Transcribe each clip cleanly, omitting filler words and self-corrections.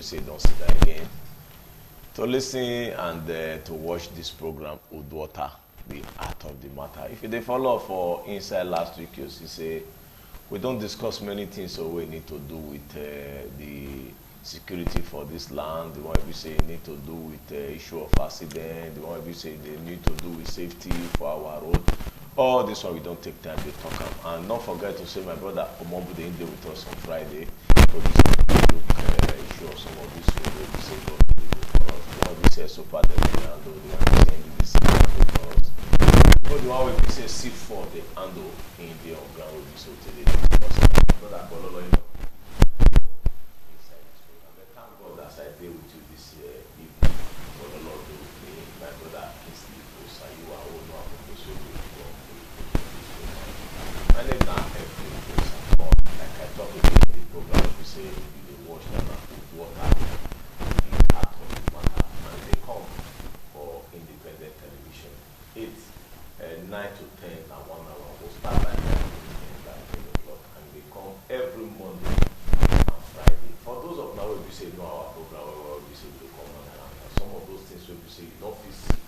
say don't see that again. To listen and to watch this program, UDUOTA, the art of the matter. If they follow for inside last week, you see say we don't discuss many things, so we need to do with the security for this land. The one we say need to do with the issue of accident. The one we say they need to do with safety for our road. All this one we don't take time to talk about. And don't forget to say my brother Omombu they there with us on Friday. So this look issue of some of this road we say God will do for us. The one we say super the handle, the one we say this handle for us. So the one we say C4 the handle in the ground will be so today. Brother Kololo, you know. Thank God that I deal with you this evening. For the Lord be with me. My brother Kingsley Osa, you are all know how to show you. My name is Eid-el-Fitr. Like I talked about the program, we say you watch them and water in art of the matter, and they come for independent television. It's 9 to 10 and 1 hour. We'll start by 9 to 10 by 10 o'clock, and they come every Monday and Friday. For those of now, we say no our program, we say they come on around. Some of those things we say you don't feel see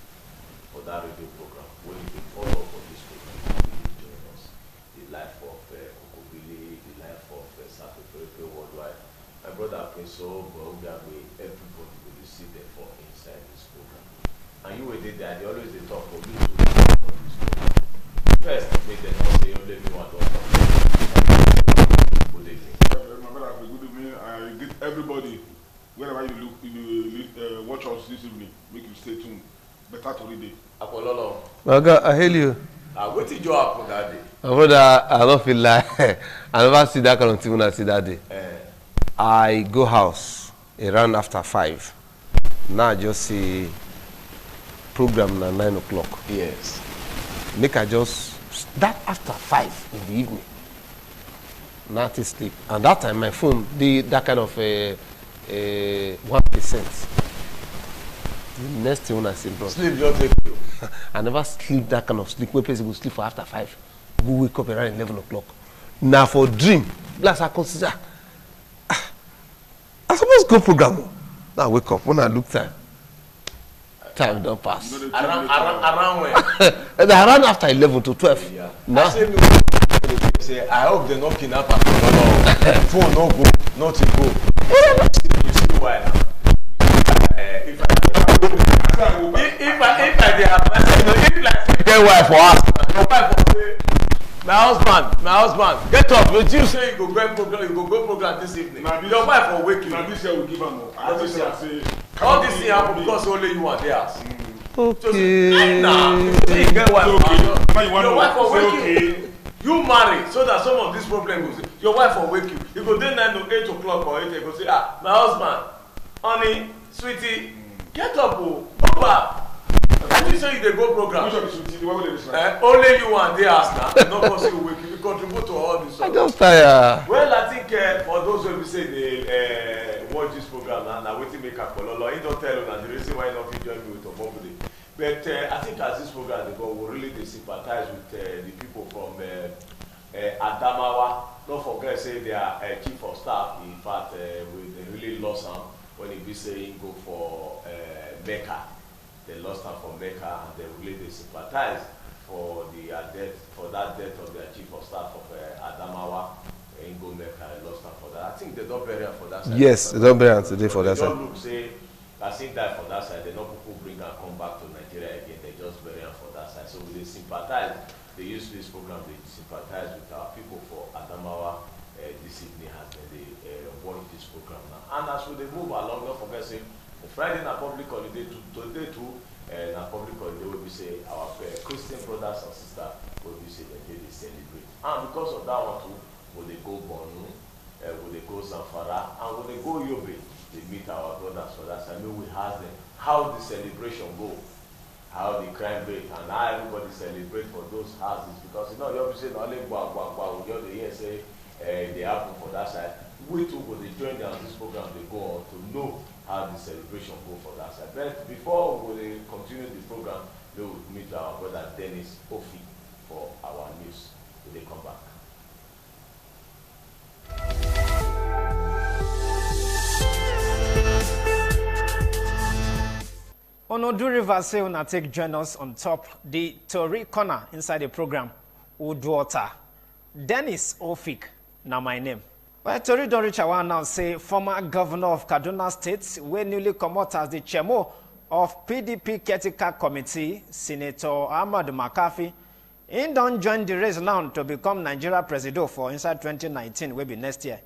for that radio program. When you follow up on this program, you join us. The life of Kokobili, the life of South Africa worldwide. My brother Prince everybody will see them for inside this program. And you were there, they always they talk for you to talk on this program. First, make them not say only me want to talk. Good evening. My brother, good evening. I greet everybody. Wherever you watch us this evening, make you stay tuned. Better to read it. Apollo. God, I hail you. What did you happen that day? My brother, I don't feel like I never see that kind of thing when I see that day. I go house around after 5. Now I just see program at 9 o'clock. Yes. Make I just start after 5 in the evening. Not to sleep. And that time my phone did that kind of 1%. The next thing when I say, bro, Sleep just take you. I never sleep that kind of sleep. When person go sleep for after 5, go wake up around 11 o'clock. Now for dream, plus I consider I suppose go program. Now I wake up when I look time don't pass. Around when? Around after 11 to 12. Yeah. Now, Say, I hope they not kidnap us. No, phone no go, not to go. You see why now? If I dey advise, you know, if like get wife for us. your wife will say, my husband, get up. You say you go go program this evening. Your wife will wake you. Now this year we give them more. All this thing happen because only you are there. Okay. Nah, you say you get wife. Your wife will wake okay. you. You marry so that some of these problems will. Your wife will wake you. You go there 9 to 8 o'clock or 8. You go say, my husband, honey, sweetie, get up, Papa. And you say you dey go program. Only you and they ask now. No possible wake you. You contribute to all this. I just tired. Well, I think for those who say they watch this program now waiting make a call. He don't tell you that the reason why not join me with Omobule. But I think as this program they go, we really sympathize with the people from Adamawa. Don't forget say they are chief of staff. In fact, we really lost him when he be saying go for Mecca. They lost him for Mecca, and they really sympathize for the death, for that death of their chief of staff of Adamawa. In go Mecca, they lost him for that. I think they don't bury him for that side. Yes, they don't bury him today for that side. They don't look say, I think that for that side, they don't people bring and come back to Nigeria again. They just bury him for that side. So they sympathize. They use this program. They sympathize with our people for Adamawa this evening as they watch this program now. And as we move along, don't forget say the Friday na public holiday today too. Na public holiday will be say our Christian brothers and sisters will be say they celebrate. And because of that one too, will they go Borno, will they go Zamfara, and will they go Yobe? They meet our brothers for that. I know we ask them how the celebration go, how the crime rate, and how everybody celebrate for those houses. Because you know you obviously not only we just hear say they happen for that side. We too will they join them on this program. They go on to know how the celebration go for that side. But before we continue the program, we will meet our brother Dennis Ofi for our news. Will they come back? Onodu River say una take join us on top the Tori corner inside the program. UDUOTA. Dennis Ofik, now my name. Well, Tori don reach our now say former governor of Kaduna State, we newly come out as the chairman of PDP Caretaker Committee, Senator Ahmad McCarthy. He don't join the race now to become Nigeria president for inside 2019, will be next year.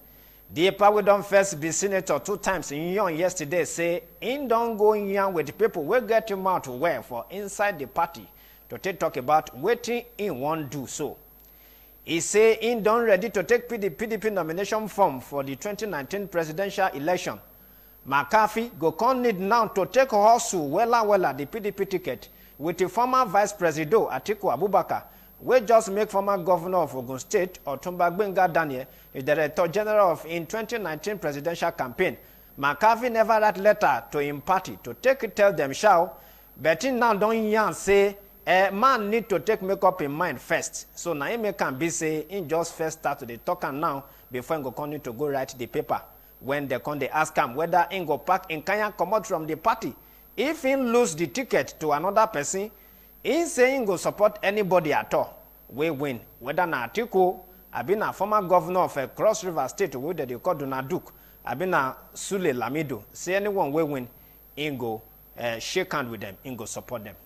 The we don't first be senator 2 times in Yon yesterday say he don't go in Yon with the people will get him out to wear for inside the party to talk about waiting in one do so. He say he don't ready to take PDP nomination form for the 2019 presidential election. McCarthy go con need now to take hustle wella the PDP ticket with the former vice president Atiku Abubakar, we just make former governor of Ogun State, Otumba Gbenga Daniel, the director general of in 2019 presidential campaign. McCarthy never write letter to him party to tell them shall, but he now don't yan say a man need to take make up in mind first. So now he can be say in just first start to the talk and now before he go continue to go write the paper. When they come, they ask him whether he go pack in Kenya come out from the party. If he lose the ticket to another person, he saying go support anybody at all. We win. Whether na Atiku, I been a former governor of a Cross River State, where they call Duna Duke, I been a Sule Lamido. Say anyone we win, he go shake hand with them, he go support them.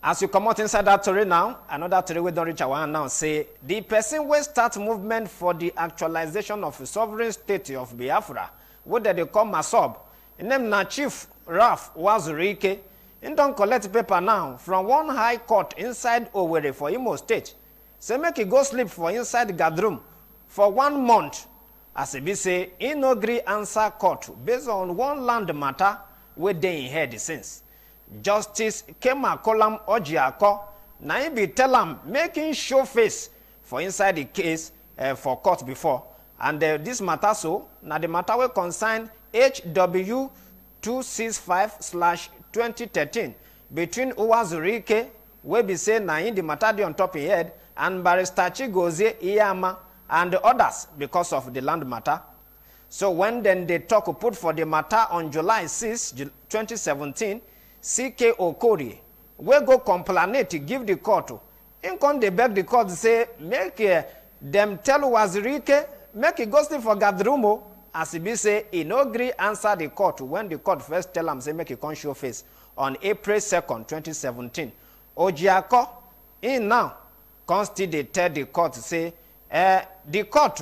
As you come out inside that story now, another story we don't reach our now say the person will start movement for the actualization of the sovereign state of Biafra, what they call Masob. In name na Chief Ralph Wazurike. He don't collect paper now from one high court inside Owerri for Imo State. Say make he go sleep for inside the guardroom for 1 month. As he be say, he no gree answer court based on one land matter where they in head since. Justice Kema Kolam Ojiako, na he be tell him making show face for inside the case for court before. And this matter so, na the matter will concern HW 265/2013 between Uwazurike, we be say na in the matter dey on top of head, and Barrister Chigozie Iyama and the others because of the land matter. So when then they talk put for the matter on July 6, 2017, CK Okori, we go complain to give the court. In con they beg the court say make them tell Uwazurike make he go sleep for Gadrumo. As he be say, he no agree answer the court when the court first tell him say make he come show face on April 2nd, 2017. Ojiako, he now come still dey tell the court say, the court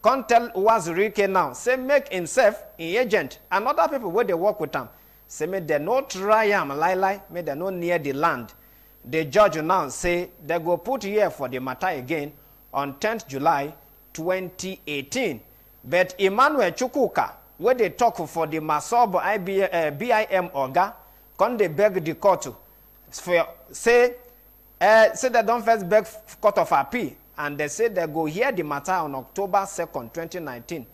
come tell Uwazurike now say make himself in agent and other people where they work with him say make they no try him lie, make they no near the land. The judge now say they go put here for the matter again on 10th July 2018. But Emmanuel Chukwuka, where they talk for the Masob BIM Oga, can they beg the court for say they don't first beg court of appeal, and they say they go hear the matter on October 2nd, 2019.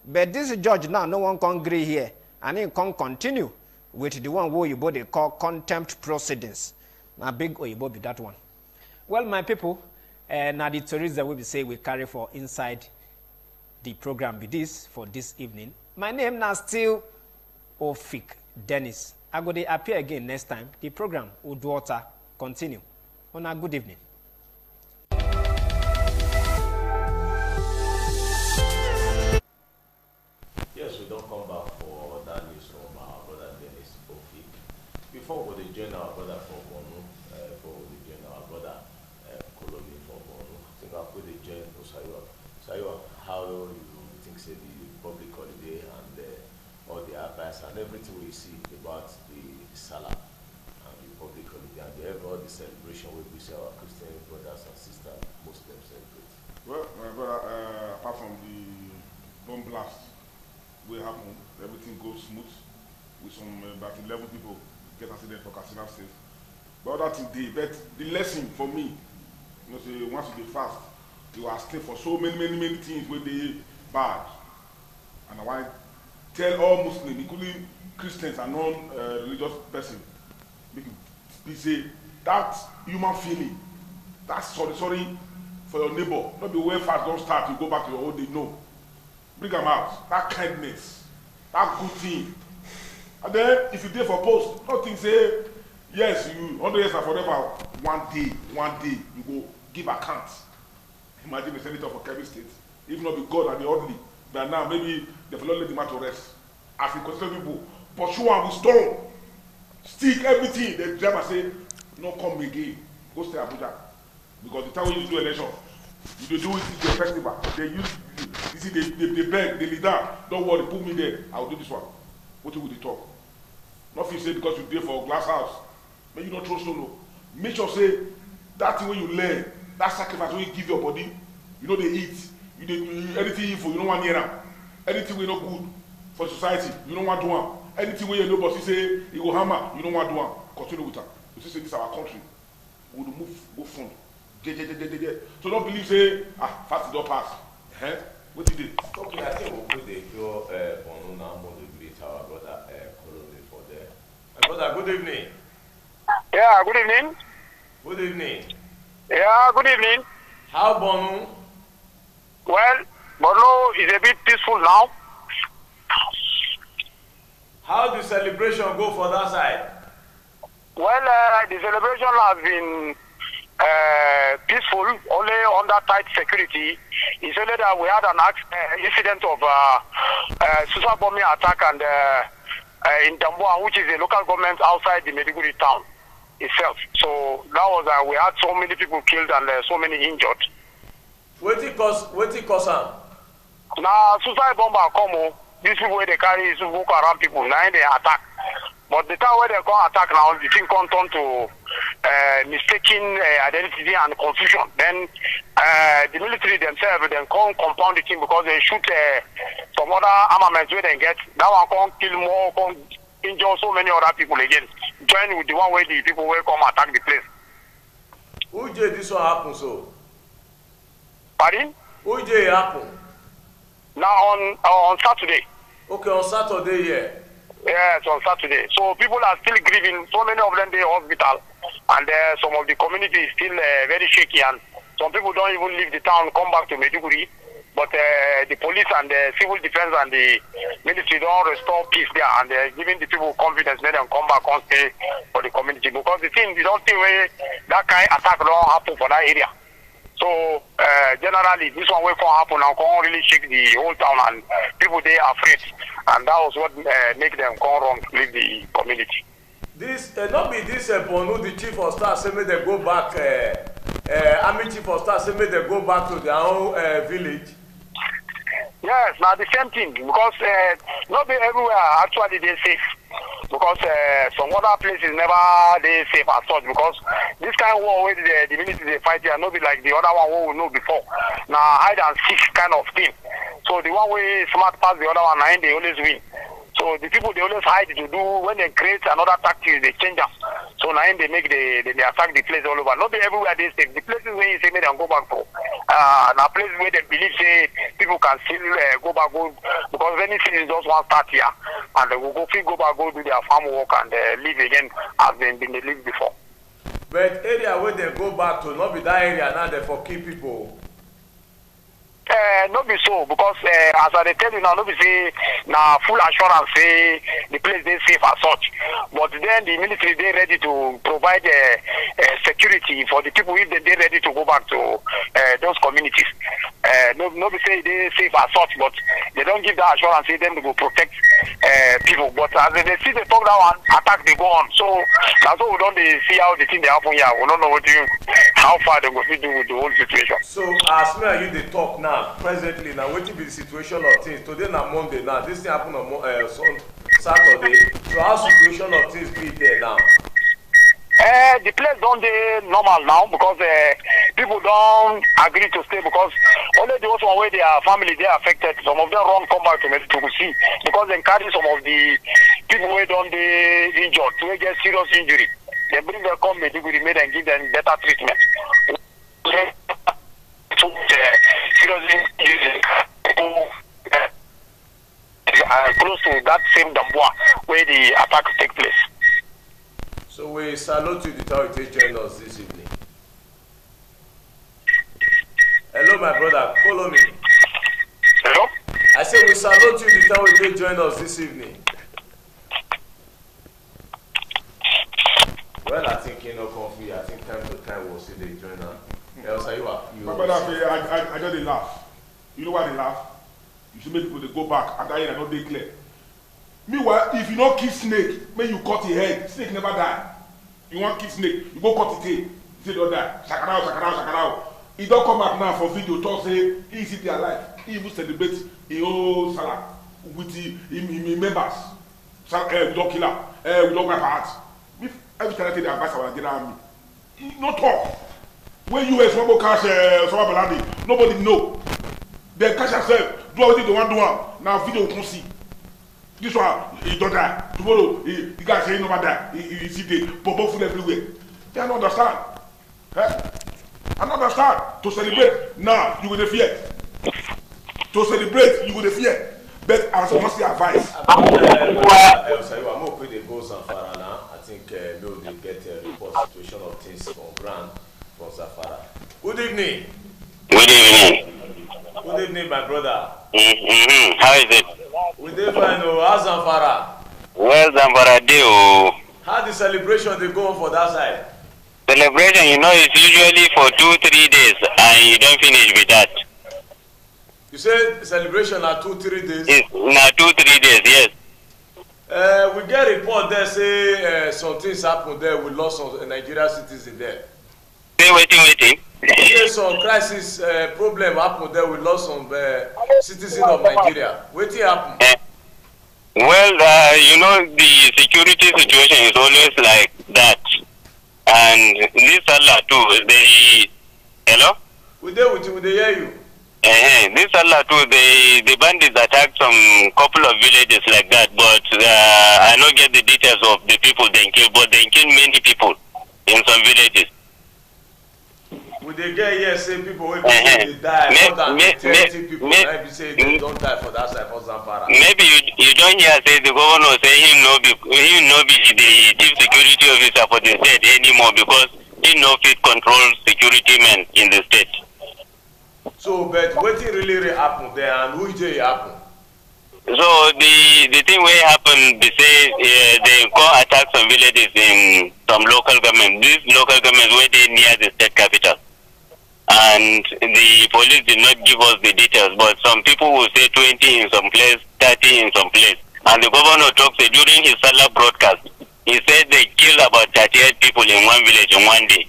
But this judge now, no one can agree here, and he can continue with the one where they call contempt proceedings. Now big Oyibo be that one. Well, my people, now the stories that we be say we carry for inside the program be this for this evening. My name now still Ofik Dennis. I go to appear again next time. The program UDUOTA continue. On a good evening. Yes, we don't come back for that news from our brother Dennis Ofik. Before we join our brother from Bonu, before we join our brother Kolomi from Bonu, I think I'll put the join Osayo. How you think say the public holiday and all the advice and everything we see about the Salah and the public holiday and all the celebration we see our Christian brothers and sisters, Muslims celebrate? Well, my brother, apart from the bomb blast, will happen, everything goes smooth with some about 11 people get accident for Katsina State. But other thing, but the lesson for me, you know, say once you dey fast, you are asleep for so many things where they bad. And I want to tell all Muslims, including Christians and non-religious persons, be say that human feeling, that sorry for your neighbor, not be when fast don't start, you go back to your old day. No. Bring them out. That kindness, that good thing, And then if you dey for post, nothing say yes, you 100 years and forever. One day you go give account. Imagine the senator for Kebbi State, if not be God and the orderly, but now maybe they will not let the man to rest. As we consider people, pursue one with stone, stick everything. The driver say, no come again, go stay Abuja. Because the time when you do election, you do it in the festival. They use, you see, they beg, they lead down. Don't worry, put me there. I will do this one. What will they talk? Nothing say because you there for a glass house. May you not throw solo. Make sure say that thing when you learn, that sacrifice when you give your body, you know they eat. Anything evil, you don't want near them. Anything we not good for society, you don't want to do them. Anything where you know boss say you go hammer, you don't want to do them. Continue with that. You see, this is our country. We will move, go front. So don't believe say fast don't pass. What did it? Okay, I think we'll put the pure on now more to greet our brother Colonel for there. My brother, good evening. Yeah, good evening. Good evening. Yeah, good evening. How Bonu? Well, Borno is a bit peaceful now. How the celebration go for that side? Well, the celebration has been peaceful, only under tight security. It's only that we had an incident of suicide bombing attack and in Damboa, which is a local government outside the Maiduguri town itself. So that was we had so many people killed and so many injured. What it cause them? Now suicide bomber come. These people where they carry is Boko Haram people. Now they attack. But the time where they come attack now, the thing come turn to mistaken identity and confusion. Then the military themselves then come compound the thing because they shoot some other armaments where they get. That one come kill more, come injure so many other people again. Join with the one where the people will come attack the place. Who did this one happen so? Pardon? Who did it happen? Now on Saturday. Okay, on Saturday, yeah. Yes, on Saturday. So people are still grieving. So many of them they are hospital, and some of the community is still very shaky, and some people don't even leave the town, come back to Maiduguri. But the police and the civil defense and the military don't restore peace there, and they're giving the people confidence, let them come back and stay for the community. Because the thing, you don't think where that kind of attack don't happen for that area. So generally, this one will come happen and can't really shake the whole town, and people they are afraid, and that was what make them come run to leave the community. This not be this Bonu, the chief of staff say make they go back. Army chief of staff say make they go back to their own village. Yes, now the same thing because not be everywhere actually they safe. Because some other places never they safe as such. Because this kind of war where the military they fight here, not be like the other one we know before. Now hide and seek kind of thing. So the one way smart pass the other one, and they always win. So the people they always hide to do when they create another tactic, they change them. So now they make they attack the place all over. Not be everywhere they safe. The places where you say make them go back to. Now places where they believe say people can still go back because anything is just one start here, and they will go back go do their farm work and live again as they lived before. But area where they go back to, not be that area now they for keep people. Not be so because as I tell you now, not be say now full assurance say the place they safe as such. But then the military they ready to provide security for the people if they ready to go back to those communities. Not be say they safe as such, but they don't give that assurance say them to go protect people. But as they see the talk that one attack they go on. So that's why we don't see how the thing they happen here. We don't know how far they go to do with the whole situation. So as me and you they talk now. Presently now, what will be the situation of things? Today na Monday now. This thing happen on Saturday. So how situation of things be there now? The place don't dey normal now because people don't agree to stay because only those one where their family they are affected. Some of them run come back to see because they carry some of the people where don't they injured to get serious injury. They bring them come Maiduguri made and give them better treatment. Close to that same Damboa where the attack take place. So we salute you the time you join us this evening. Hello my brother, follow me. Hello? I say we salute you the time you join us this evening. Well, I think you know, coffee. I think time to time we'll see the joiner. Elsa, you are. My brother, I just dey laugh. You know why they laugh? You should make people they go back and that not dey clear. Meanwhile, if you don't kill snake, may you cut your head. Snake never die. You want kill snake, you go cut it. Say don't die. Shakarao, shakarao, shakarao. He don't come back now for video talk say he is their life. He even celebrate his own salah with his members. We don't kill her. We don't grab her heart. Every time I take the advice of the army, no talk. When US want to catch Osama bin Laden, nobody know. They catch themselves, do everything they want to do. Now video will come see. This one, he don't die. Tomorrow, the guy say he never die. He see the bubble full everywhere. They don't understand. I don't understand. To celebrate, now you will fear. To celebrate, you will fear. But I must say advice. I'm hoping they go Zamfara now. I think they get a report situation of things on ground from Zamfara. Good evening. Good evening. Good evening, my brother. How is it? We dey fine. How's Zamfara? Well, Zamfara do. How the celebration they go on for that side? Celebration, you know, it's usually for 2-3 days, and you don't finish with that. You say celebration are 2-3 days? It's not 2-3 days, yes. We get report there say some things happen there. We lost some Nigerian citizens there. Say waiting. Say some crisis problem happen there. We lost some citizens of Nigeria. Wetin happen? Well, you know, the security situation is always like that. And this Allah too, hello? We there with you, we hear you. This Allah too, the bandits attacked some couple of villages like that, but I don't get the details of the people they killed, but they killed many people in some villages. We they get here say people will they die more than 30 people. Maybe say they don't die for that side for Zamfara. Maybe you don't hear say the governor say he no be the chief security officer for the state anymore because he no fit control security men in the state. So, but what really happen there and who did it happen? So the thing wey happen be say they go attack some villages in some local government. These local governments where they near the state capital. And the police did not give us the details, but some people will say 20 in some place, 30 in some place. And the governor talks during his Salah broadcast, he said they killed about 38 people in one village in one day.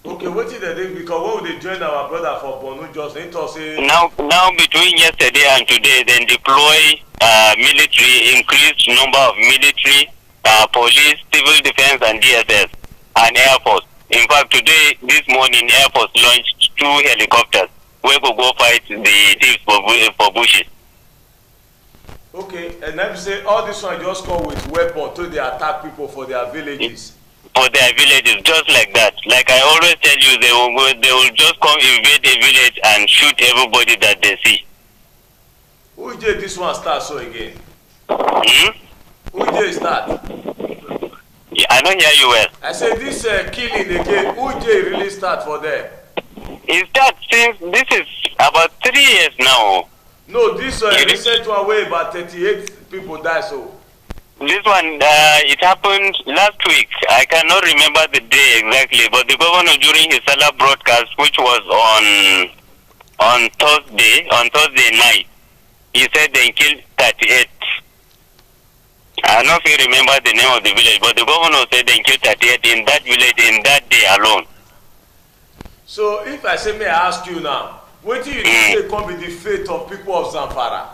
Okay, what is the thing? Because when they join our brother for Bonu just they talk say now between yesterday and today, then deploy military, increased number of military, police, civil defense, and DSS and Air Force. In fact, this morning, Air Force launched 2 helicopters where we go fight the thieves for bushes. Okay, and then you say all this one just come with weapons to they attack people for their villages. For their villages, just like that. Like I always tell you, they will just come invade a village and shoot everybody that they see. Who did this one start so again? Who did start? Yeah, I don't hear you well. I said this killing again, who did really start for them? It starts since, this is about 3 years now. No, this recent one way about 38 people died so. This one, it happened last week. I cannot remember the day exactly, but the governor during his Salah broadcast, which was on Thursday night, he said they killed 38. I don't know if you remember the name of the village, but the governor said they killed 38 in that village in that day alone. So if I say, may I ask you now, what do you think they come with the fate of people of Zamfara?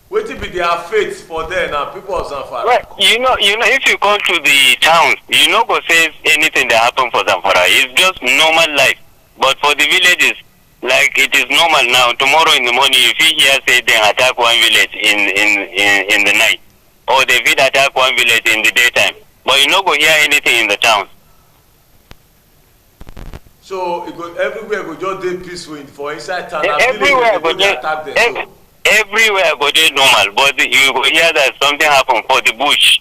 What will be their fate for them now, people of Zamfara? Well, you know, if you come to the towns, you know, go say anything that happened for Zamfara. It's just normal life. But for the villages, like it is normal now. Tomorrow in the morning, if you hear say they attack one village in the night, or they will attack one village in the daytime, but you no go hear anything in the towns. So it go everywhere go just dey peaceful for inside town. Everywhere go dey attack them. Everywhere go dey normal, but you go hear that something happen for the bush.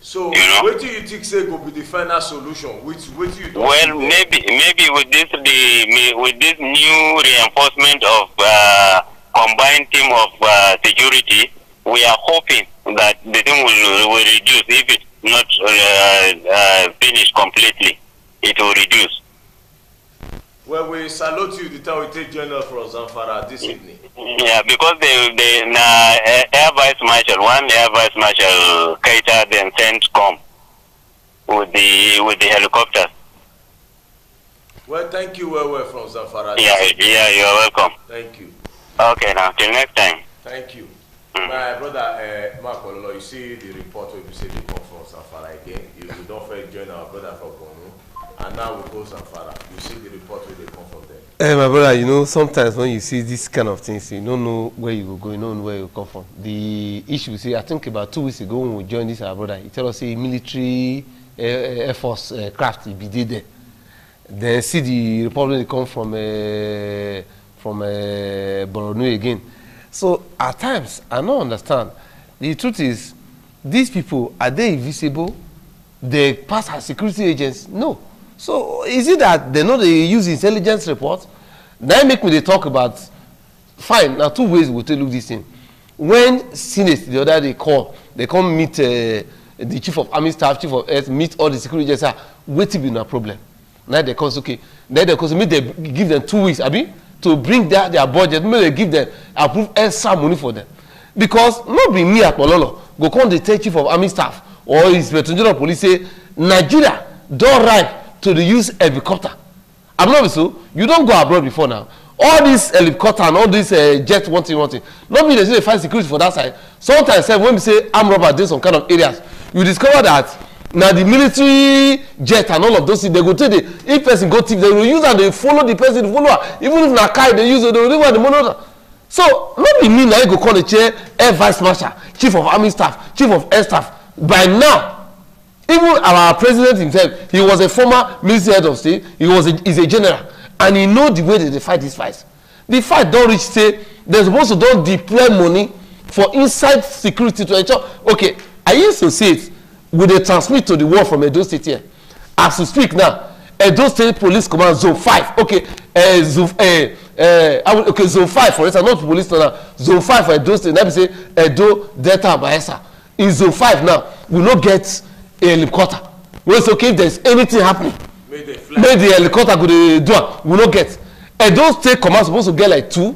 So what do you think say go be the final solution? Which you don't well, maybe with this new reinforcement of combined team of security, we are hoping that the thing will reduce. If it's not finished completely, it will reduce. Well, we salute you, the Tawite General from Zamfara this evening. Yeah, because Air Vice Marshal, one Air Vice Marshal Keita then sent come with the helicopter. Well, thank you well from Zamfara. Yeah, you are welcome. Thank you. Okay, now, till next time. Thank you. My brother, Mark Ololo, you see the report where you say they come from Zamfara again. You don't fail join our brother from Bono. And now we go Zamfara. You see the report where they come from there. My brother, you know, sometimes when you see this kind of things, you don't know where you will go, you don't know where you come from. The issue, see, I think about 2 weeks ago when we joined this, our brother, he tell us, say, military Air Force craft, he be there. Then see the report they come from Borno again. So at times, I don't understand. The truth is, these people, are they invisible? They pass as security agents? No. So is it that they know they use intelligence reports? That make me they talk about, fine, now 2 ways we'll tell you this thing. When Senate, the other day call, they come meet the Chief of Army Staff, Chief of Earth, meet all the security agents, wait to be no problem. Now they cause, okay, then they cause, they give them 2 weeks, abi, to bring their budget, maybe they give them, approve extra money for them. Because not be me at Pololo, go come the Chief of Army Staff, or Inspector General of Police say, Nigeria don't right to the use helicopter. I'm not so. You don't go abroad before now. All this helicopter and all this jet, one thing. Not be they find security for that side. Sometimes when we say armed robber in some kind of areas, you discover that now the military jet and all of those things, they go take the, if person go thief, they will use and they follow the person, even if na car they use it, they will leave the money. So not be me now you go call the chair Air Vice Marshal, Chief of Army Staff, Chief of Air Staff. By now, even our president himself, he was a former military head of state, he's a general, and he know the way that they fight these fights. The fight don't reach, say, they're supposed to don't deploy money for inside security to ensure, okay, I used to say it, will they transmit to the world from Edo State here? As we speak now, Edo State Police Command Zone 5, okay, Zone 5 for instance, not police now, Zone 5 for Edo State, let me say Edo, Delta, Bayelsa. In Zone 5 now, we not get a helicopter. Well, it's okay if there's anything happening. Maybe the helicopter could do it. We not get. Edo State Command supposed to get like 2.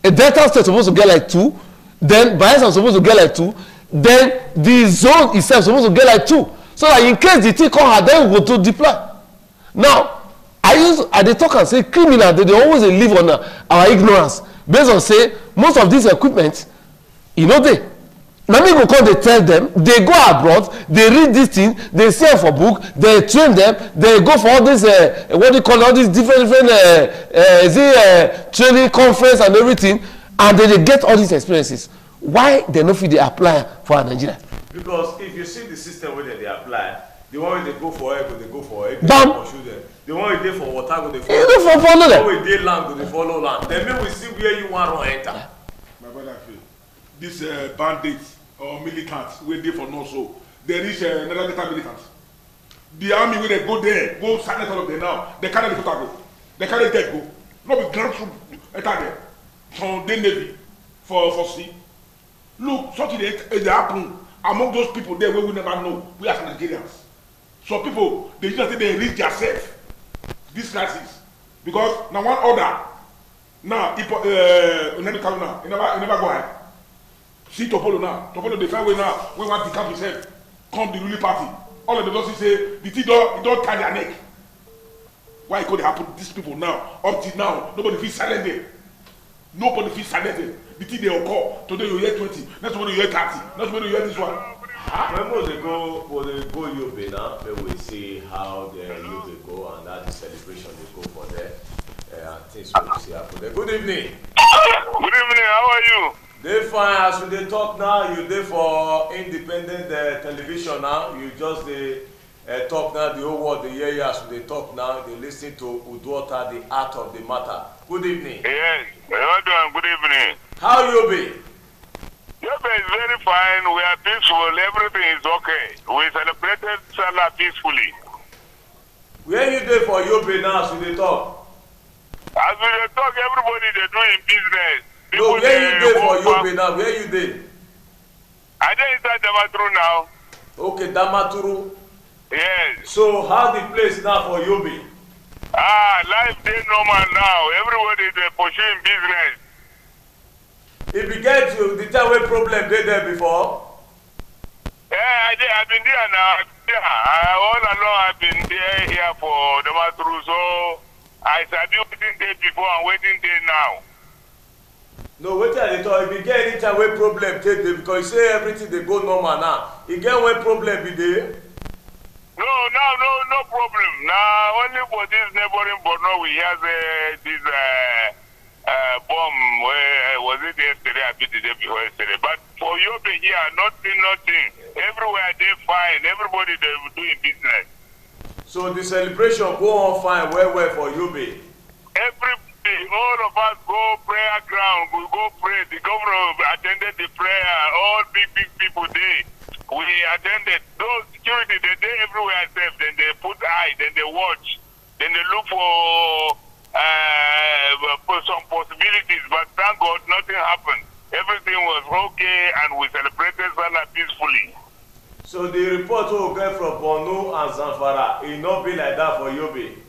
A Delta State supposed to get like 2. Then Bayelsa supposed to get like 2. Then the zone itself supposed to get like 2. So that in case the thing come hard, then we go to deploy. Now, they talk and say criminal, they always live on our ignorance. Based on say, most of this equipment, you know they. Now me go come, they tell them, they go abroad, they read this thing, they sell for book, they train them, they go for all this, what do you call it, all these different training conference and everything, and then they get all these experiences. Why they no fit dey apply for Nigeria? Because if you see the system where they apply, the one where they go for air, they go for air, pursue them. The one where they for water, go they follow. You don't follow them. The one where they land, go they follow land. Then maybe we see where you want to enter. My brother, this bandits or militants wey dey for north so they reach another data militants. The army wey dey go there, go silence all of them now. They carry the go, they carry dead go. No be ground troop enter there. From the navy for sea. Look, something dey happen among those people there wey we never know. We as Nigerians. Some people they just say they reach themselves this crisis because now one order now if now he never go ahead. See Topolo now. Topolo they find way now when one decamp himself come the ruling party. All of them just say the thing don't tie their neck. Why it could happen to these people now? Up till now, nobody feels silent them. Nobody feels silent them. The thing they occur. Today you hear 20, next tomorrow you hear 30, next tomorrow you hear this one. When they go Yobe now, then we see how the Yobe go and that celebration they go for there. And things will see happen there. Good evening. Good evening, how are you? They fine as we talk now, you there for independent television now. You just talk now, the whole world, the hear as we talk now, they listen to UDUOTA, the art of the matter. Good evening. Yes, how doing? Good evening. How you be? Yobe is very fine, we are peaceful, everything is okay. We celebrated Salah peacefully. Where you there for Yobe now as we talk? As we talk, everybody they doing business. No, where you there for Yobe now? Where you there? I dey inside Damaturu now. Okay, Damaturu. Yes. So how the place now for Yobe? Life dey normal now. Everybody dey pursuing business. If you get to the time where problem dey there before? Yeah, I've been there now. Yeah, all along I've been there here for Damaturu. So I sabi wetin dey before and wetin dey now. No, wetin I dey talk, if you get any time where problem dey there, because you say everything dey go normal now. You get where problem be there? No problem. Now only for this neighboring Borno we have this bomb. Where was it yesterday? I beat the day before yesterday. But for Yobe here, nothing. Everywhere they fine. Everybody they doing business. So the celebration go on fine, well for Yobe. Everybody, all of us go prayer ground. We go pray. The governor attended the prayer. All big people there. We attended. Those security, they everywhere safe. Then they put eye, then they watch, then they look for some possibilities. But thank God, nothing happened. Everything was okay, and we celebrated Salah peacefully. So the report we get from Borno and Zamfara, it not be like that for Yobe?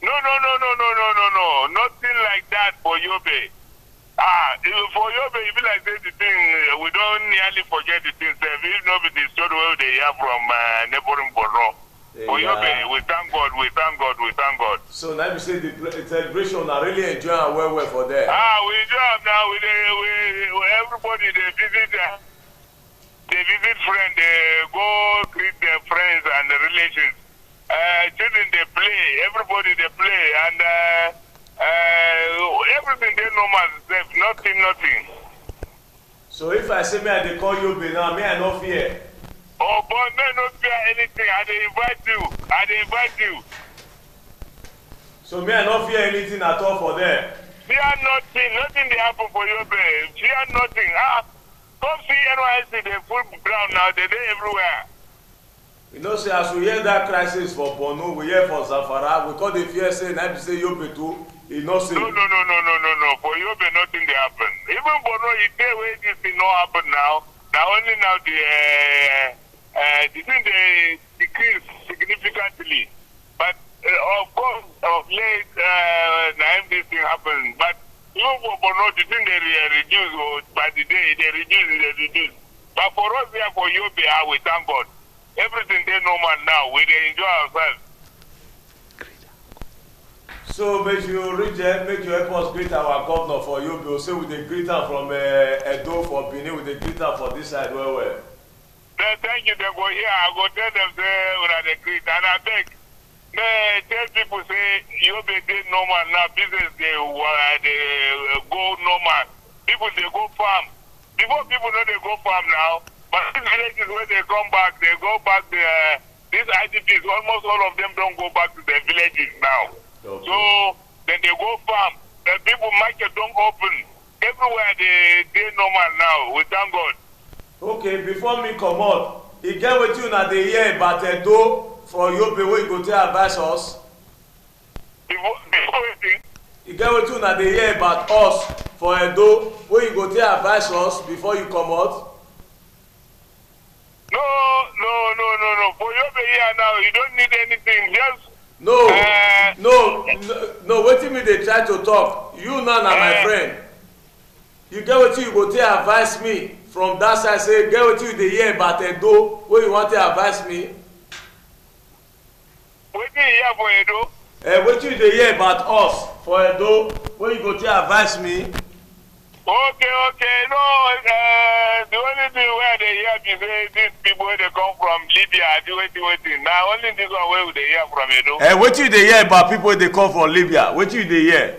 No. Nothing like that for Yobe. For Yobe, it be like this, the thing, we don't nearly forget the thing. If not be the story where they hear from neighboring Borno. For Yobe, we thank God. So now you say the celebration are really enjoying well for them. We enjoy now. Everybody they visit friends, they go greet their friends and the relations. Children they play, everybody they play, and everything they normal, nothing. So if I say me I dey call Yobe now, me I no fear. Oh boy, me no fear anything. I dey invite you. So me I no fear anything at all for them. Fear nothing dey happen for Yobe. Fear nothing. Come see NYC, they full ground now, they everywhere. You know, say as we hear that crisis for Borno, we hear for Zamfara, we call the fear say, now say Yobe too, he not say. No. For Yobe, nothing they happen. Even Borno, if they way this thing not happen now, only now the thing they decrease significantly. But of course, of late, now this thing happens. But even for Borno, the thing they reduce, by the day, they reduce. But for us here, for Yobe, we thank God. Everything they normal now. We enjoy ourselves. So make you reach there, make you help us greet our governor for Yobe. We'll say we dey greet am from Edo for Benin, we dey greet am for this side well. Thank you. They go here. I go tell them say when they greet, and I beg. Tell people say Yobe dey normal now. Business they go normal. People they go farm. Before people know they go farm now. But these villages where they come back, they go back to these IDPs, almost all of them don't go back to their villages now. Okay. So then they go farm. The people market don't open. Everywhere they normal now, we thank God. Okay, before me come out, you get what you na dey hear about Edo for Yobe where you go to advise us? Before waiting. You get what you na dey hear about us for Edo where you go to advise us before you come out? No. For Yobe here now, you don't need anything. Just no. Wetin me dey try to talk? You now na my friend. You get wetin you go take advise me from that side? Say get wetin you dey hear about Edo wey you wan take advise me? Wetin you hear for Edo? Wetin you dey hear about us for Edo wey you go take advise me? Okay. No, the only thing where they hear is say these people where they come from Libya, waiting. Now only this one where they hear from Edo. Wetin you dey hear about people wey dey come from Libya? Wetin you dey hear?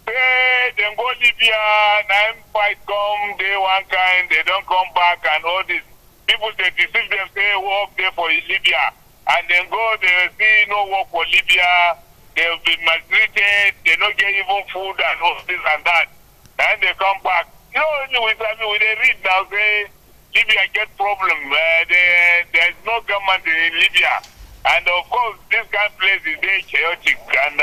Say dem go Libya, now fight come, they one kind, they don't come back, and all this. People they deceive them, say work there for Libya, and then go they see no work for Libya. They'll be maltreated. They don't get even food and all this and that. And they come back. You know, we read now, say, Libya get problem. There's no government in Libya. And of course, this kind of place is very chaotic. And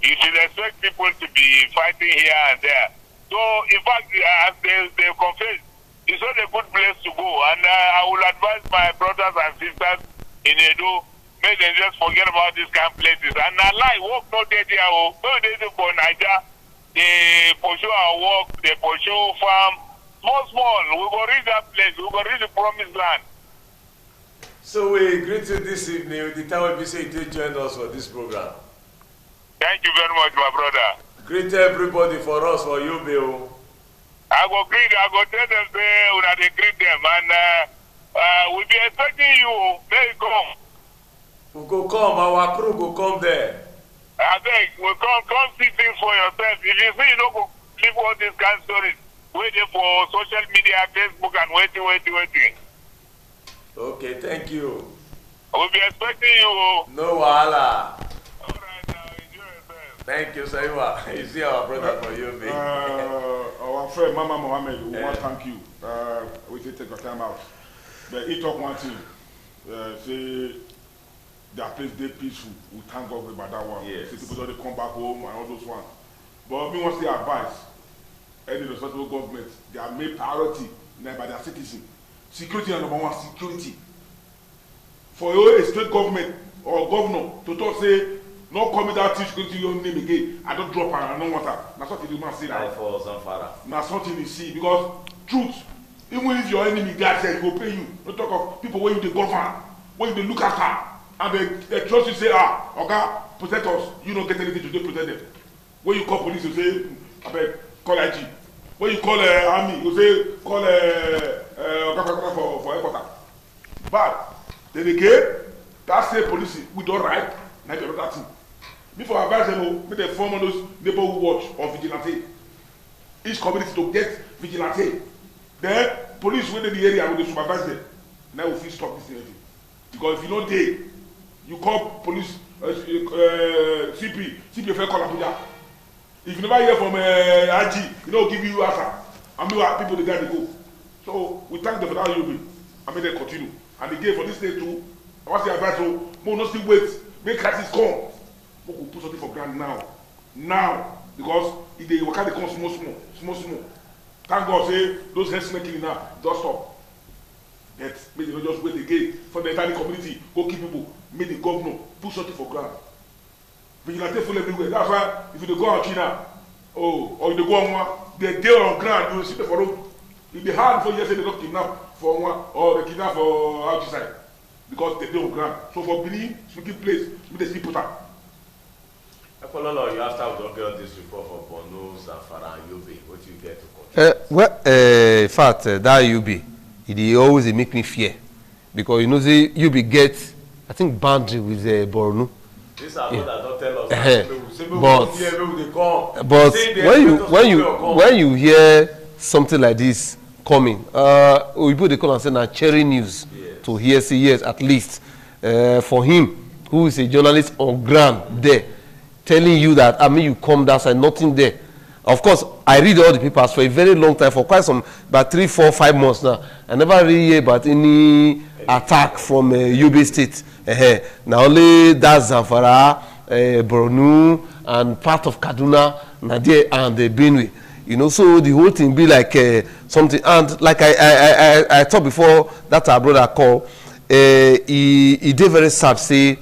you should expect people to be fighting here and there. So, in fact, as they confess, It's not a good place to go. And I will advise my brothers and sisters in Edo, make them just forget about these kind of places. And I like work not there. So they do for Niger. They pursue our work. They pursue farm. Small. We go reach that place. We go reach the promised land. So we greet you this evening. The time we say you join us for this program. Thank you very much, my brother. Greet everybody for us for you, Bill. I go tell them, they greet them, and we'll be expecting you. May you come. We go come, our crew go come there. I think we'll come see things for yourself. If you see you don't go leave all these kind of stories, waiting for social media, Facebook, and waiting. Okay, thank you. We'll be expecting you. No wahala. Alright, now enjoy yourself. Thank you, Saiwa. You see our brother for you, baby. Our friend Mama Mohammed, we want to thank you. We say take your time out. But he talk one thing. Say that place they peaceful. We thank God about that one. Yes. Say people don't come back home and all those ones. But we want to say advice. Any responsible government, they are made priority by their citizens. Security is number one. Security. For your state government or governor to talk say, no come without security your name again. I don't drop and I don't want that. That's what the man say now. For Zamfara. That's something you see because truth, even if your enemy guy says he will pay you, don't talk of people when you the govern, when you the look after, and they trust you say, okay, protect us. You don't get anything to do protect them. When you call police, you say, I beg, call IG. When you call army, you say, call for headquarters. But then again, that same police, we don't right, not the other thing. Before I advise them, make them form on those neighborhood watch or vigilante. Each community to get vigilante. Then police within the area will supervise them. Now we stop this thing. Because if you know they, you call police, CP will call Abuja. If you never hear from IG, you know, give you answer. And people the guy they go. So we thank them for that you'll I mean they continue. And again for this day too, I want to advise you, more not still wait, make crisis come. We will put something for ground now. Because if they work out, they come small. Thank God say those heads making now, just stop. That maybe they just wait again for the entire community, go keep people, make the governor put something for ground. Vigilante full everywhere. That's why if you go on China, or if they go on one, they're there on ground, you will see the follow. If they hard for years, they don't kidnap for one, or they kidnap for outside. Because they're on ground. So for Benin, speaking place, they see put up. You after we don't get this report for Borno, Zamfara, and Yobe, what you get to control? In fact, that UB, it always make me fear. Because you know, the UB gets, I think, boundary with Borno. This are what don't tell us. But when you hear something like this coming, people they call and say na cherry news to hear years at least for him who is a journalist on ground there telling you that you come down side nothing there. Of course, I read all the papers for a very long time, for quite some, about 3, 4, 5 months now. I never really hear about any attack from Yobe State. Now only that Zamfara, Borno, and part of Kaduna, Nadia, and Benue. You know, so the whole thing be like something. And like I thought before that our brother called, he did very sad. Say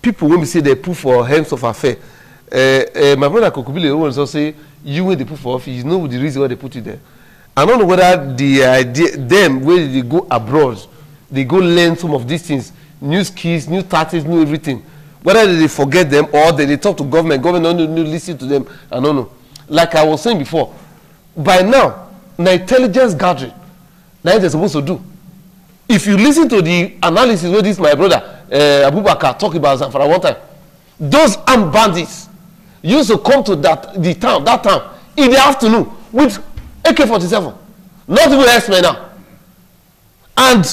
people when we say they put for hands of affair. My brother Kokubile also say you when they put for office, you know the reason why they put you there. I don't know whether the idea them when they go abroad, they go learn some of these things, new skills, new tactics, new everything. Whether they forget them or they talk to government don't listen to them. I don't know. Like I was saying before, by now, the intelligence gathering, now they're supposed to do. If you listen to the analysis where this my brother Abubakar talk about Zamfara one time, those armed bandits used to come to that town in the afternoon with AK-47, not even X-Men now. And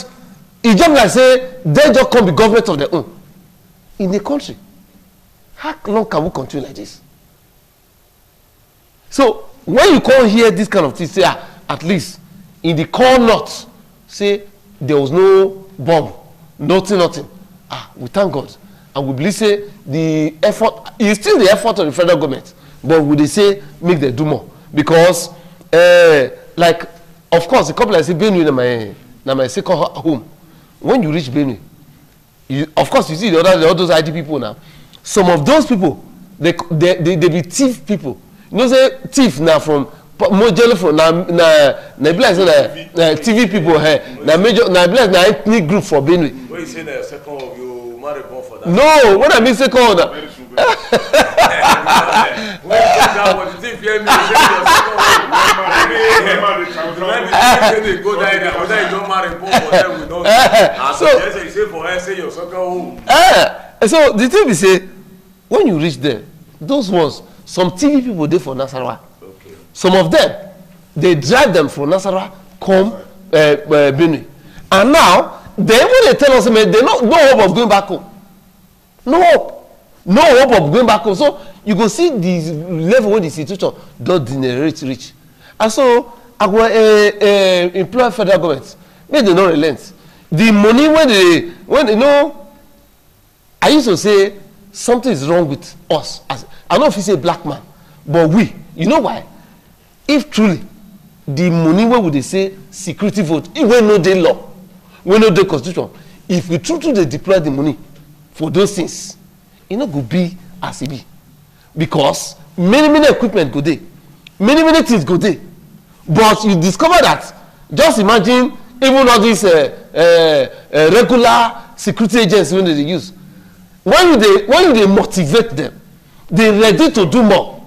it's just like say they just come be government of their own in the country. How long can we continue like this? So when you come hear this kind of thing, say at least in the core north, say there was no bomb, nothing. We thank God. And we believe say the effort is still the effort of the federal government, but would they say make them do more? Because like Of course, the couple I say Benue na my second home. When you reach Benue, of course you see all those ID people now. Some of those people, they be thief people. You know, say thief now from Mojelo from na like say TV people here. Na major na like na ethnic group for Benue. When you say the second of you marry born for that. No, when I mean second of that. When you say that was the thief hear me say your second of they go there whether you don't marry born for them we don't. So you say for her say your second home. So the thing is say when you reach there, those ones, some TV people there for Nasarawa. Okay. Some of them, they drive them from Nasarawa, come Benue. And now, they tell us they no hope of going back home. No hope. No hope of going back home. So you go see the level where the situation don't degenerate reach. And so I go employ federal government. May they not relent. The money when they know, I used to say something is wrong with us. I don't know if it's a black man, but we, you know why? If truly the money where would they say security vote, if we know the law, we know the constitution, if we truly deploy the money for those things, it not go be as it be. Because many equipment go there, many things go there. But you discover that, just imagine even all these regular security agents when they use. When they motivate them, they ready to do more.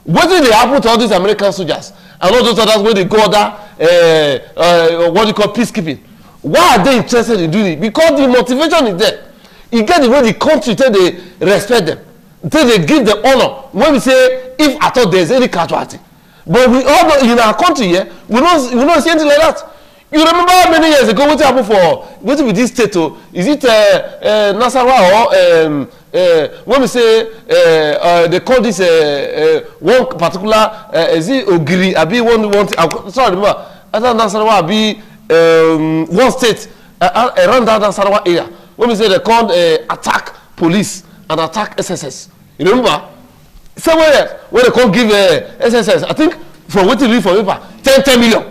What did they happen to all these American soldiers and all those others when they go other what you call peacekeeping? Why are they interested in doing it? Because the motivation is there. You get the way the country till they respect them, till they give them honor. When we say if at all there is any casualty, but we all know in our country here, we don't see anything like that. You remember many years ago what happened for what with this state? Is it Nasarawa or when we say they call this one particular is it Ogiri? Abi one sorry remember other Nasarawa Abi one state around that Nasarawa area. When we say they called attack police and attack SSS. You remember? Somewhere else where they can't give SSS. I think from what you read from paper 10 million.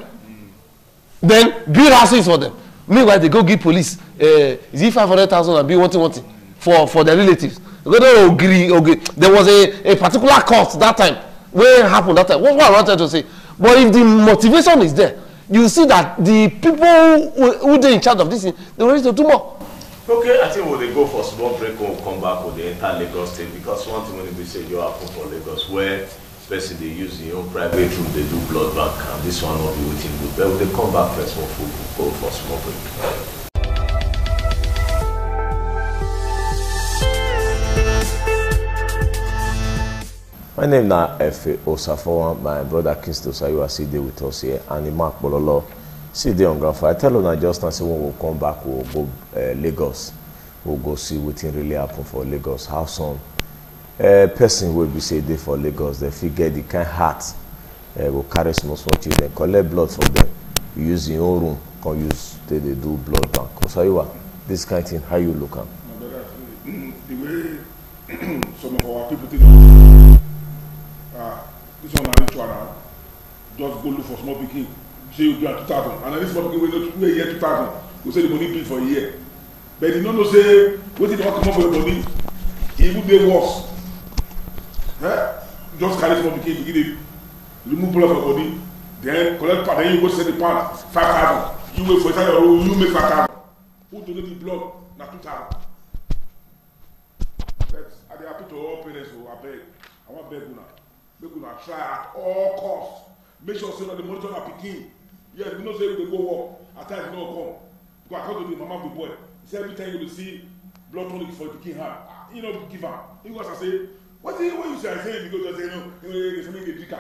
Then build houses for them. Meanwhile, they go give police. Is it 500,000 and be wanting for their relatives? There was a particular cost that time. Where happened that time? What I wanted to say. But if the motivation is there, you see that the people who are in charge of this thing, they're ready to do more. Okay, I think we'll go for small break and we'll come back with the entire Lagos state because one thing when we say you happen for Lagos where person they use their own private room, they do blood bank, and this one will be waiting good. But they come back first for food, we'll go for small break. My name is Efe Osafowan, my brother Kingston Sayua sit there with us here, and the Mark Bololo sit there on ground floor. I tell you now just now, say when we'll come back, we'll go Lagos, we'll go see what really happen for Lagos, how soon. Person will be say they for Lagos, they figure the kind heart will carry small children, collect blood from them, you use your own room, can use they do blood bank. So this kind of thing, how you look at? The way some of our people think, this one are ritual, just go look for small picking, say you do at 2,000, and then this small picking will not do a year 2,000, we say the money bill for a year. But you don't know say, what did they want to come up with the money? It would be worse. Just carry small picking, you give it, remove blood from the body, then collect part, then you go send the part, 5,000. You wait for a time, you make 5,000. Who donate the blood? Now 2,000. But I dey happy to all parents who are beg. I want beg una. Make una try at all costs. Make sure say that the monitor are picking. Yes, we know say they go work. At times you no come. Because according to the mama of the boy, he say every time you will see blood tonic for the picking hand, you know give am. He goes and say, what do you say? I say you go just say no, there's something they drink.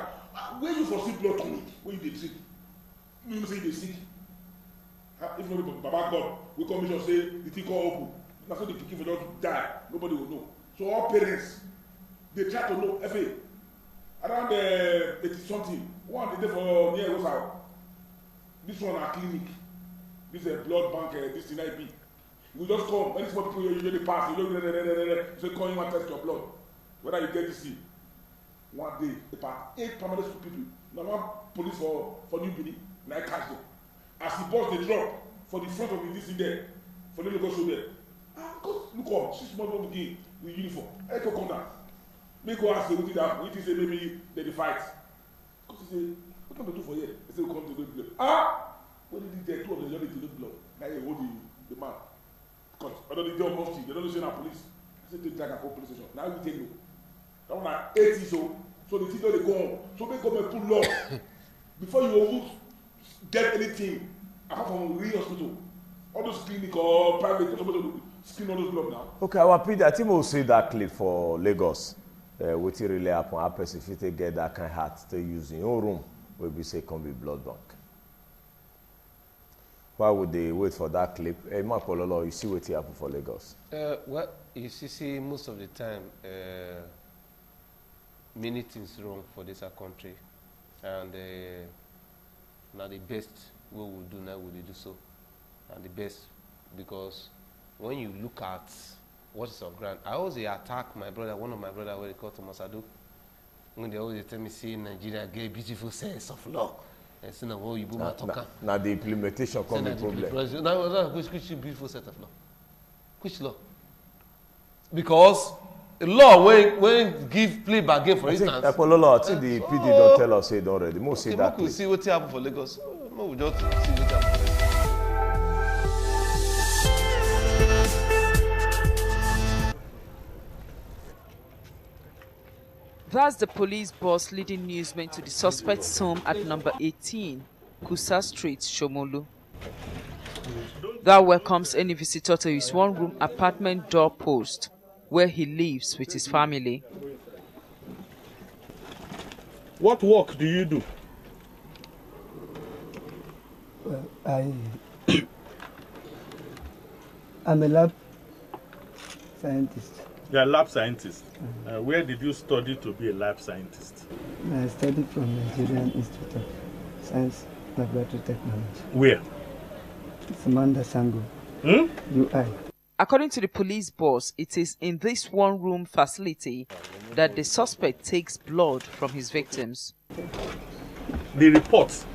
Where you for see blood tonic? When you dey drink? You say they sick. If not Baba God, we come and say the thing call open. That's why the pikin for don't die. Nobody will know. So all parents, they try to know. FA, around 80 something, one day for near what's out. This one a clinic. This is a blood bank. This thing I be. You just come. When small people usually pass, you don't say call him and test your blood. Whether you get this thing. One day, about 8 permanent school people normal police for New Benin, and I catch them. As the boss they drop for the front of the DC there, for them to go show there. Look up, 6 months old again with uniform. I can come down. Make go ask what he say maybe they fight. Because he say, what can they do for here? They say, come to the blood. When they did that, 2 of them don't do blood. Now they hold the man. Because other than the mufti, they don't say na police. They say, take Jack and police station. Now we take no. That one are 80 so the thing they go on. So they come and put law. Before you almost get anything, apart from real hospital, all those clinic or private hospital, screen all those blood now. Okay, our Peter, I think we'll see that clip for Lagos. What really happen? How person if they get that kind of heart to use in your room, where we say can be blood bank. Why would they wait for that clip? Mark Pololo, you see what happen for Lagos? Well, you see most of the time, many things wrong for this country, and now the best we will do now, we will do so, and the best because when you look at what is on ground, I always attack my brother, one of my brother, where they call Thomas Adu, when they always tell me, see Nigeria get a beautiful sense of law. And so now you now the implementation come the problem. Now which beautiful set of law? Which law? Because law when give play bargain for instance. I think the PD don't tell us it already. Most say that. We see what happen for Lagos. We just see what happen. That's the police boss leading newsmen to the suspect's home at number 18, Kusa Street, Shomolu. That welcomes any visitor to his one-room apartment doorpost, where he lives with his family. What work do you do? Well, I'm a lab scientist. You're a lab scientist. Where did you study to be a lab scientist? I studied from Nigerian Institute of Science Laboratory Technology. Where? Samanda Sango. UI. According to the police boss, it is in this one-room facility that the suspect takes blood from his victims. The report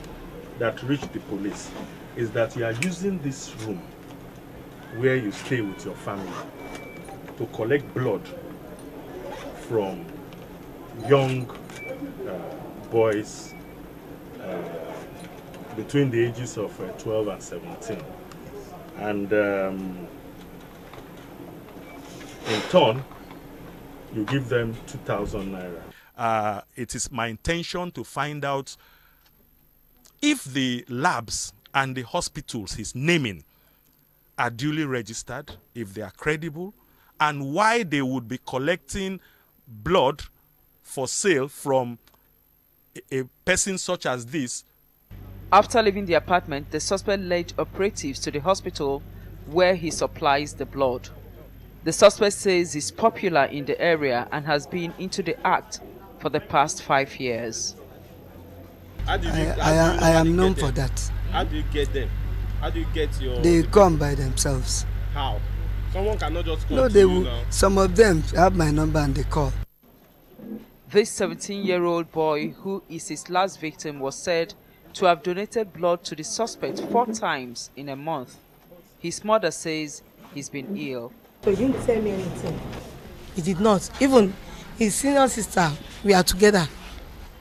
that reached the police is that you are using this room where you stay with your family to collect blood from young boys between the ages of 12 and 17. And in turn, you give them 2,000 naira. It is my intention to find out if the labs and the hospitals he's naming are duly registered, if they are credible, and why they would be collecting blood for sale from a person such as this. After leaving the apartment, the suspect led operatives to the hospital where he supplies the blood. The suspect says he's popular in the area and has been into the act for the past 5 years. I am known for that. How do you get them? How do you get your... They come by themselves. How? Someone cannot just call no, they will. Now. Some of them have my number and they call. This 17-year-old boy, who is his last victim, was said to have donated blood to the suspect 4 times in a month. His mother says he's been ill. So he didn't tell me anything. He did not. Even his senior sister, we are together.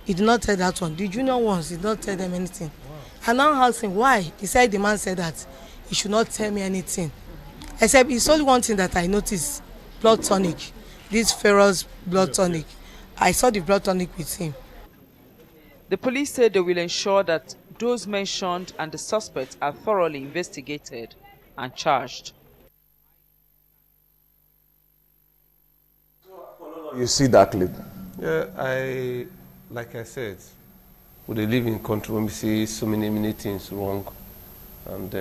He did not tell that one. The junior ones did not tell them anything. Wow. I now asked him why. He said the man said that he should not tell me anything. Except it's only one thing that I noticed, blood tonic, this ferrous blood tonic. I saw the blood tonic with him. The police said they will ensure that those mentioned and the suspects are thoroughly investigated and charged. You see that clip? Yeah, like I said, we live in a country when we see so many things wrong, and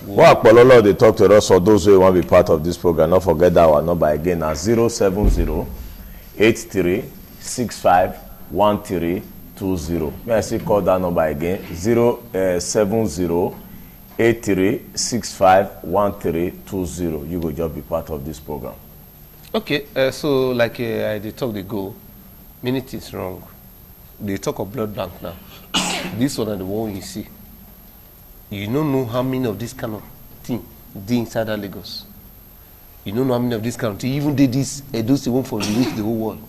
What Pololo they talk to us for those who want to be part of this program. Don't forget that our number again at 070-8365-1320. May I see call that number again? 070-8365-1320. You go just be part of this program. Okay, so like I talked ago, many things wrong they talk of blood bank now. This one and the one you see. You don't know how many of this kind of thing they inside that Lagos. You don't know how many of this kind of thing, even they this those one for reach the whole world.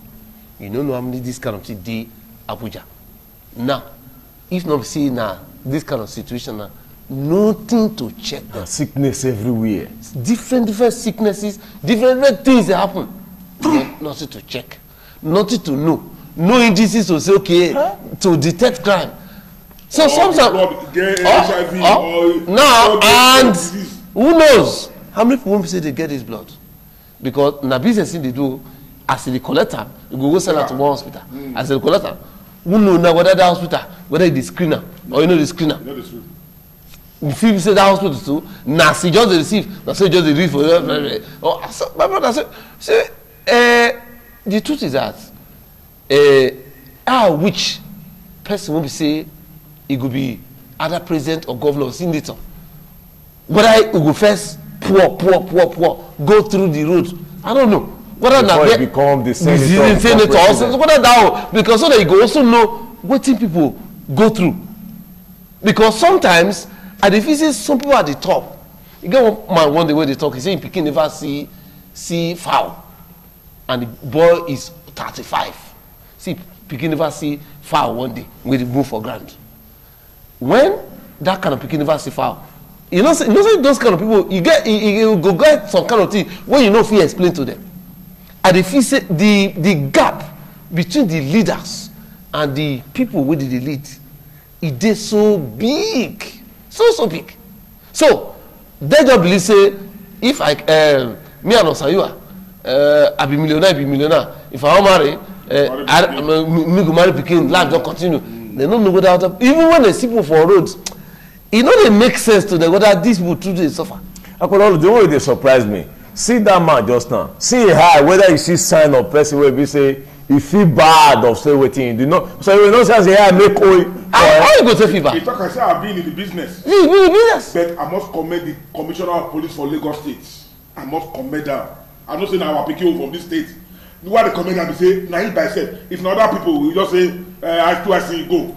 You don't know how many this kind of thing they Abuja. Now, if not see now this kind of situation now, nothing to check. Sickness everywhere. Different sicknesses, different things that happen. Nothing to check, nothing to know. No indices to say okay to detect crime. So sometimes now and who knows how many people say they get this blood, because na business they do as the collector you go sell it to one hospital as the collector. Who know now whether that hospital, whether it's the screener or you know the screener. If you say that hospital too, now see just the receive, now say just the read for oh, my brother say the truth is that which person will be say it could be either president or governor or senator, whether it go first poor go through the road, I don't know whether before now become the senator also whether that, because so that you go also know what people go through, because sometimes I dey see some people at the top. You get one man one day when they talk, he say in Pikin never see fowl, and the boy is 35. See Pikin never see fowl one day when they move for ground. When that kind of Pikin never see fowl, you know say those kind of people, you go get some kind of thing when you know if you explain to them. And if you say the gap between the leaders and the people wey dey lead, it is so big, so big. So they just believe say if me and Osayua I be millionaire, if I wan marry me go marry pikin, life don continue. They don't know whether even when they see people for roads, it no dey make sense to them whether these people truly dey suffer. Akololo, the way they surprise me, see that man just now, see how whether you see sign of person wey be say he feel bad of say wetin you know, so you know say I make oil. How you go say feel bad? He talk I say I been in the business. You be in the business. But I must commend the commissioner of police for Lagos State. I must commend them. I know say na our pikin from this state. Why they commend am be say na him by himself. If na other people we just say I see go.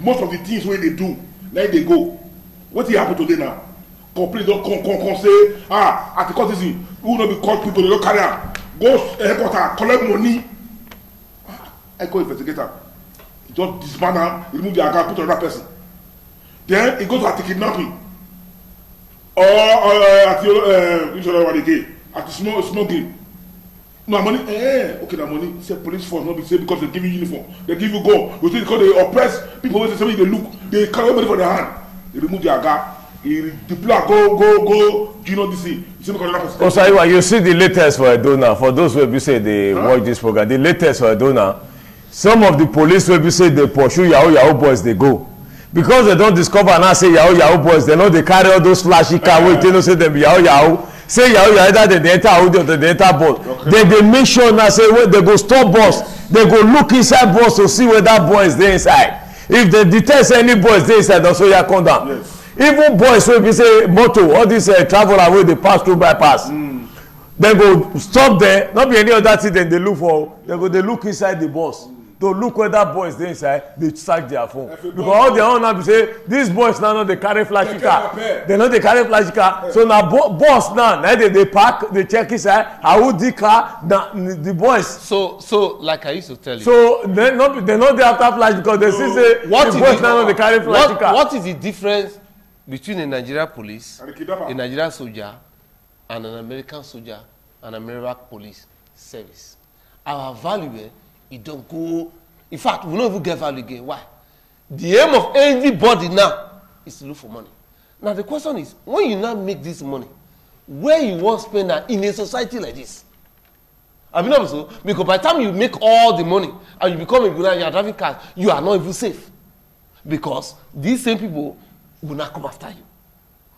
Most of the things wey they do, na they go. Wetin happen today now? Complain don come say at the court this thing, who no be call people, they don't carry am. Go headquarters, collect money. I go investigate am. Just disband am, remove the account, put another person. Then he goes at the kidnapping. Or at the which other one again? At the smuggling. No money. Okay, the money. Say police force not be say because they give you uniform, they give you gun. You think because they oppress people wey say they look, they carry money for their hand. They remove their account. He deploy go. You know this thing. You see because another person. Osaiwa, you see the latest for Edo now. For those who be say they watch this program, the latest for Edo now. Some of the police will be say they pursue Yahoo boys, they go. Because they don't discover now say Yahoo boys, they know they carry all those flashy car wey they know say them be Yahoo. Say Yahoo either they enter Audi or they enter bus. Okay. Then they make sure now say when they go stop bus, they go look inside bus to see whether boys they inside. If they detect any boys they inside, also you come down. Yes. Even boys wey be say motor, all this traveler wey they pass through bypass. They go stop there, not be any other thing then they look for. They look inside the bus. To look whether boys dey inside, they search their phone. Because all their own now be say these boys now they carry flashy car. They know they carry flashy car. So now boss now they park, they check inside. How the car now the boys. So like I used to tell you. So they know they after flash because they see say what the boys now they carry flashy car. What is the difference between a Nigerian police, a Nigerian soldier, and an American soldier, and American police service? Our value. It don't go. In fact, we don't even get value again. Why? The aim of anybody now is to look for money. Now the question is, when you now make this money, where you want to spend that in a society like this? I mean, also, because by the time you make all the money and you become a billionaire, you are driving cars, you are not even safe, because these same people will not come after you.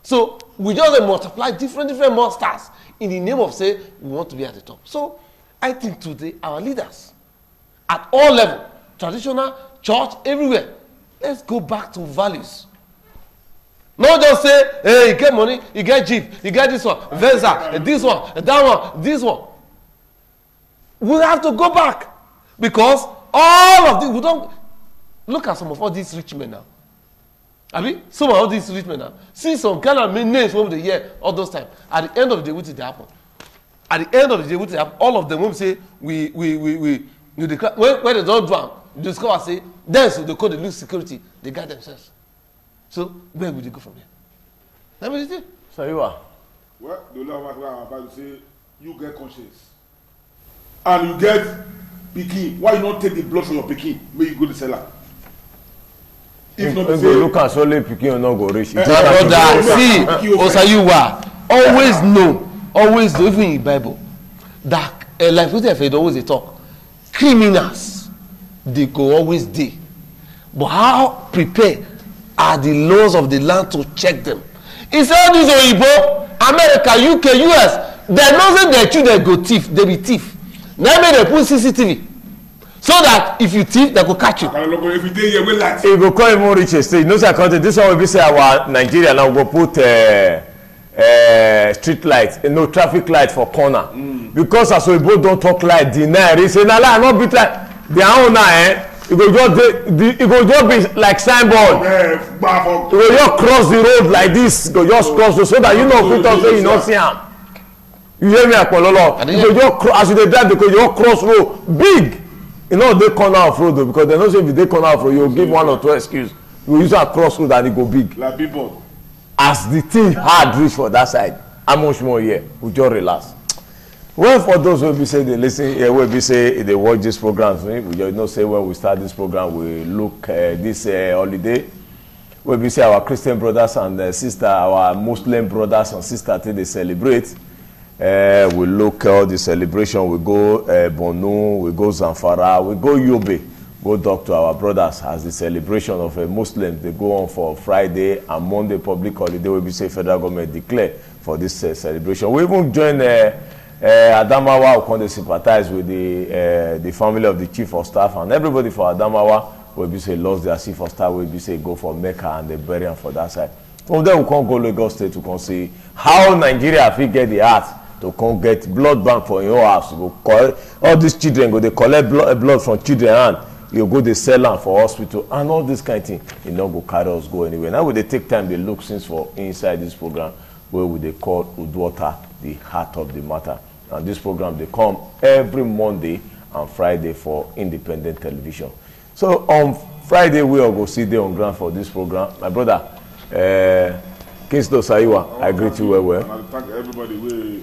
So we just multiply different monsters in the name of say we want to be at the top. So I think today our leaders, at all levels, traditional, church, everywhere, let's go back to values. Not just say, hey, you get money, you get Jeep, you get this one, Venza, this one, that one, this one. We have to go back, because all of this, we don't look at some of all these rich men now. I mean, some of all these rich men now. See some kind of names over the year, all those times. At the end of the day, what did happen? At the end of the day, what did happen? All of them will say, we declare, when they don't drown, they discover, say, then so they call the lose security, they guide themselves. So, where will they go from here? That was it. So you are? Well, the law was about to say, you get conscience. And you get pikin. Why you not take the blood from your pikin? May you go to the cellar. If not, say, look at solely pikin or not go reach. Brother, see, Osayuwa, always know, even in the Bible, that like what they always they talk, criminals, they go always dey. But how prepared are the laws of the land to check them? It's all this Oyibo, America, UK, US, they know say their children go thief, they be thief. Now make they put CCTV. So that if you thief, they go catch you. If you dey here, we like. If you go call him more rich estate, no sir, country. This one will be say our Nigeria now go put street light, no traffic light for corner. Because as we both don't talk like deny, they say na lie, not be like their own now. It go just be like signboard. It go just cross the road like this. Go just cross the so that you know people say you not see him. You hear me, Akololo? You go just as you dey drive, because you just cross road big. You know they corner of road though, because they know say if they corner of road, you give one or two excuse. You use a cross road and it go big. Like people. As the thing hard reach for that side, how much more here? We just relax. Well, for those who be say they listen, will be say they watch this program. We just know say when we start this program, we look this holiday. We be say our Christian brothers and sisters, our Muslim brothers and sisters, till they celebrate. We look all the celebration. We go Borno, we go Zamfara, we go Yobe, go talk to our brothers as the celebration of a Muslim. They go on for Friday and Monday public holiday. We be say federal government declare for this celebration. We even join Adamawa, who can sympathize with the family of the chief of staff and everybody for Adamawa. We be say lost their chief of staff. We be say go for Mecca and they bury him for that side. From there we can't go Lagos State to come see how Nigeria fit get the heart to come get blood bank for your house. You go collect, all these children go they collect blood from children and you go they sell them for hospital and all this kind of thing. You not go carry us go anywhere. Now they take time they look since for inside this program where we they call UDUOTA the heart of the matter. And this program they come every Monday and Friday for independent television. So on Friday we all go see them on ground for this program. My brother Kingston Saiwa, I greet you well. I thank everybody we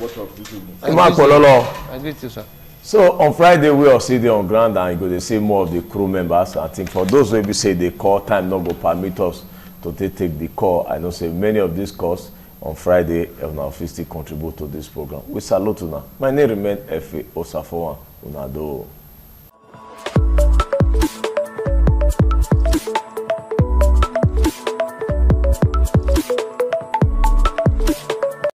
watch us this evening. I greet you, sir. So on Friday we all see them on ground and you go to see more of the crew members. I think for those who say they call time not go permit us to take the call. I know say many of these calls on Friday have now officially contribute to this program. We salute you now. My name remains Efe Osafoa Unado.